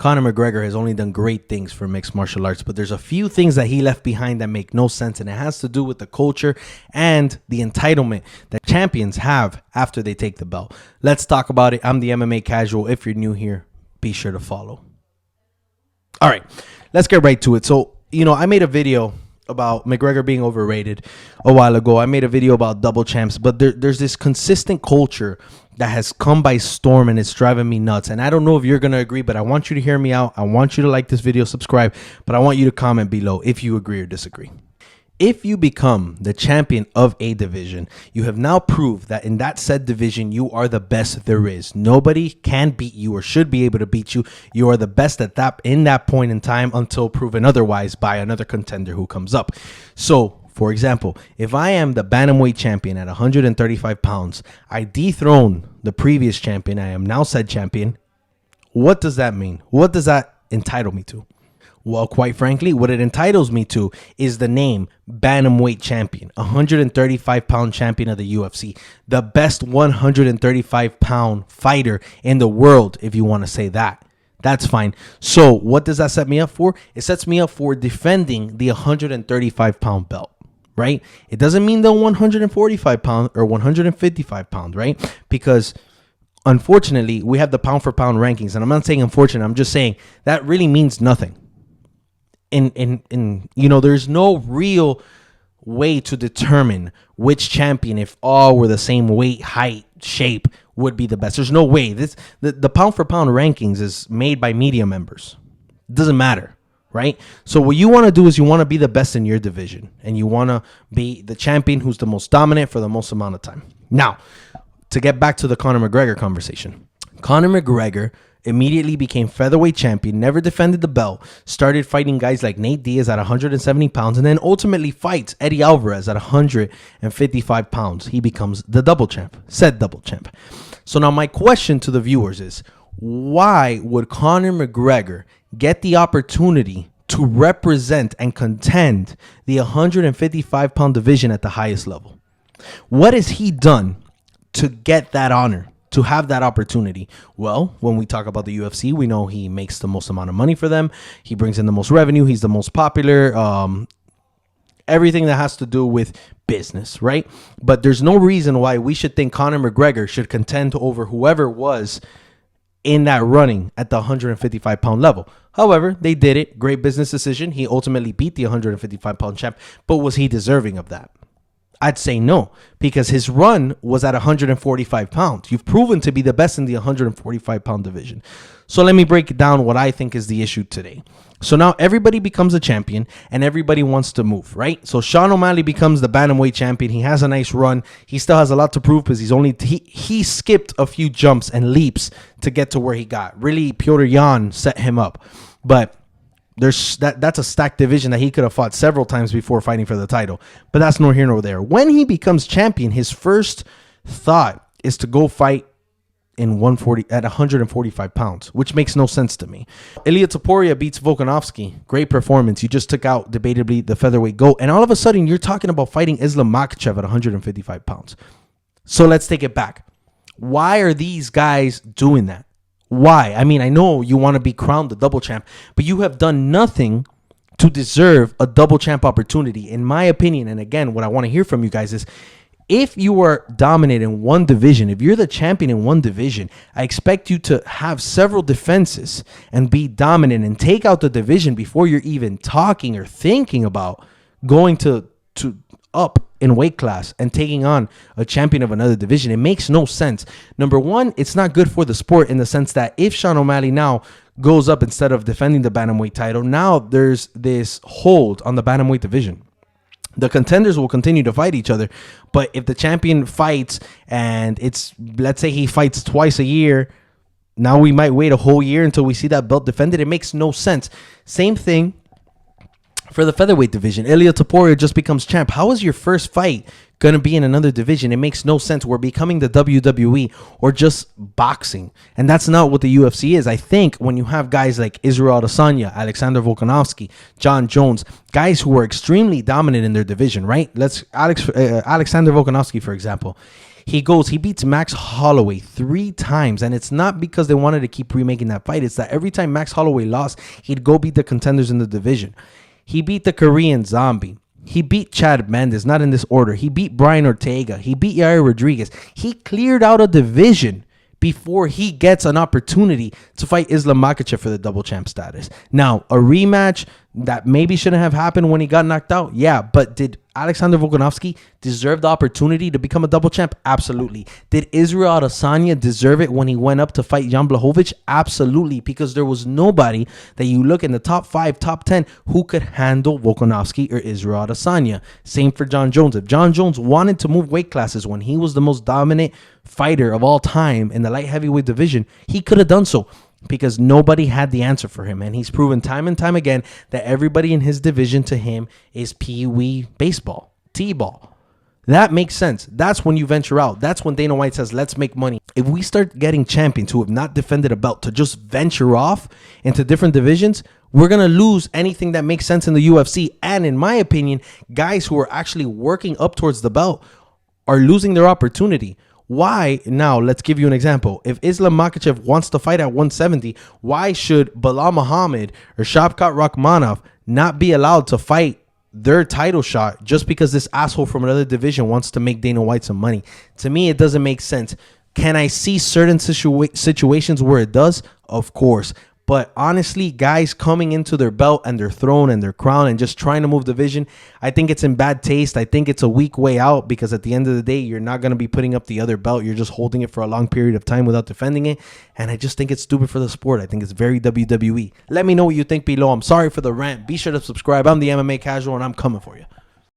Conor McGregor has only done great things for mixed martial arts, but there's a few things that he left behind that make no sense, and it has to do with the culture and the entitlement that champions have after they take the belt. Let's talk about it. I'm the MMA Casual. If you're new here, be sure to follow. All right, let's get right to it. So, I made a video about McGregor being overrated a while ago. I made a video about double champs, but there's this consistent culture that has come by storm, and it's driving me nuts. And I don't know if you're going to agree, but I want you to hear me out. I want you to like this video, subscribe, but I want you to comment below if you agree or disagree. If you become the champion of a division, you have now proved that in that said division, you are the best there is. Nobody can beat you or should be able to beat you. You are the best at that in that point in time until proven otherwise by another contender who comes up. So, for example, if I am the bantamweight champion at 135 pounds, I dethrone the previous champion. I am now said champion. What does that mean? What does that entitle me to? Well, quite frankly, what it entitles me to is the name bantamweight champion, 135-pound champion of the UFC, the best 135-pound fighter in the world, if you want to say that. That's fine. So what does that set me up for? It sets me up for defending the 135-pound belt, right? It doesn't mean the 145-pound or 155-pound, right? Because unfortunately, we have the pound-for-pound rankings, and I'm not saying unfortunate. I'm just saying that really means nothing. There's no real way to determine which champion, if all were the same weight, height, shape, would be the best. There's no way. The pound for pound rankings is made by media members. It doesn't matter, right? So what you want to do is you want to be the best in your division, and you want to be the champion who's the most dominant for the most amount of time. Now, to get back to the Conor McGregor conversation, Conor McGregor immediately became featherweight champion, never defended the belt, started fighting guys like Nate Diaz at 170 pounds, and then ultimately fights Eddie Alvarez at 155 pounds. He becomes the double champ, said double champ. So now my question to the viewers is, why would Conor McGregor get the opportunity to represent and contend the 155-pound division at the highest level? What has he done to get that honor, to have that opportunity? Well, when we talk about the UFC, we know he makes the most amount of money for them. He brings in the most revenue. He's the most popular. Everything that has to do with business, right? But there's no reason why we should think Conor McGregor should contend over whoever was in that running at the 155-pound level. However, they did it. Great business decision. He ultimately beat the 155-pound champ. But was he deserving of that? I'd say no, because his run was at 145 pounds. You've proven to be the best in the 145-pound division. So let me break down what I think is the issue today. So now everybody becomes a champion and everybody wants to move, right? So Sean O'Malley becomes the bantamweight champion. He has a nice run. He still has a lot to prove because he skipped a few jumps and leaps to get to where he got. Really, Petr Yan set him up. But that's a stacked division that he could have fought several times before fighting for the title. But that's nor here nor there. When he becomes champion, his first thought is to go fight in 145 pounds, which makes no sense to me. Ilia Topuria beats Volkanovski. Great performance. You just took out, debatably, the featherweight GOAT. And all of a sudden, you're talking about fighting Islam Makhachev at 155 pounds. So let's take it back. Why are these guys doing that? Why? I mean, I know you want to be crowned the double champ, but you have done nothing to deserve a double champ opportunity, in my opinion. And again, what I want to hear from you guys is, if you are dominant in one division, if you're the champion in one division, I expect you to have several defenses and be dominant and take out the division before you're even talking or thinking about going to up in weight class and taking on a champion of another division. It makes no sense. Number one, it's not good for the sport in the sense that if Sean O'Malley now goes up instead of defending the bantamweight title, now there's this hold on the bantamweight division. The contenders will continue to fight each other, but if the champion fights and let's say he fights twice a year, now we might wait a whole year until we see that belt defended. It makes no sense. Same thing for the featherweight division. Ilia Topuria just becomes champ. How is your first fight going to be in another division? It makes no sense. We're becoming the WWE or just boxing. And that's not what the UFC is. I think when you have guys like Israel Adesanya, Alexander Volkanovski, John Jones, guys who are extremely dominant in their division, right? Alexander Volkanovski, for example. He beats Max Holloway 3 times, and it's not because they wanted to keep remaking that fight. It's that every time Max Holloway lost, he'd go beat the contenders in the division. He beat the Korean Zombie. He beat Chad Mendes, not in this order. He beat Brian Ortega. He beat Yair Rodriguez. He cleared out a division before he gets an opportunity to fight Islam Makhachev for the double champ status. Now, a rematch that maybe shouldn't have happened when he got knocked out. Yeah, but did Alexander Volkanovski deserve the opportunity to become a double champ? Absolutely. Did Israel Adesanya deserve it when he went up to fight Jan Blachowicz? Absolutely, because there was nobody that you look in the top 5, top 10 who could handle Volkanovski or Israel Adesanya. Same for John Jones. If John Jones wanted to move weight classes when he was the most dominant fighter of all time in the light heavyweight division, he could have done so, because nobody had the answer for him. And he's proven time and time again that everybody in his division to him is pee-wee baseball, t-ball. That makes sense. That's when you venture out. That's when Dana White says, let's make money. If we start getting champions who have not defended a belt to just venture off into different divisions, we're going to lose anything that makes sense in the UFC. And in my opinion, guys who are actually working up towards the belt are losing their opportunity. Why? Now, let's give you an example. If Islam Makhachev wants to fight at 170, why should Bilal Muhammad or Shavkat Rakhmonov not be allowed to fight their title shot just because this asshole from another division wants to make Dana White some money? To me, it doesn't make sense. Can I see certain situations where it does? Of course. But honestly, guys coming into their belt and their throne and their crown and just trying to move division, I think it's in bad taste. I think it's a weak way out, because at the end of the day, you're not going to be putting up the other belt. You're just holding it for a long period of time without defending it. And I just think it's stupid for the sport. I think it's very WWE. Let me know what you think below. I'm sorry for the rant. Be sure to subscribe. I'm the MMA Casual, and I'm coming for you.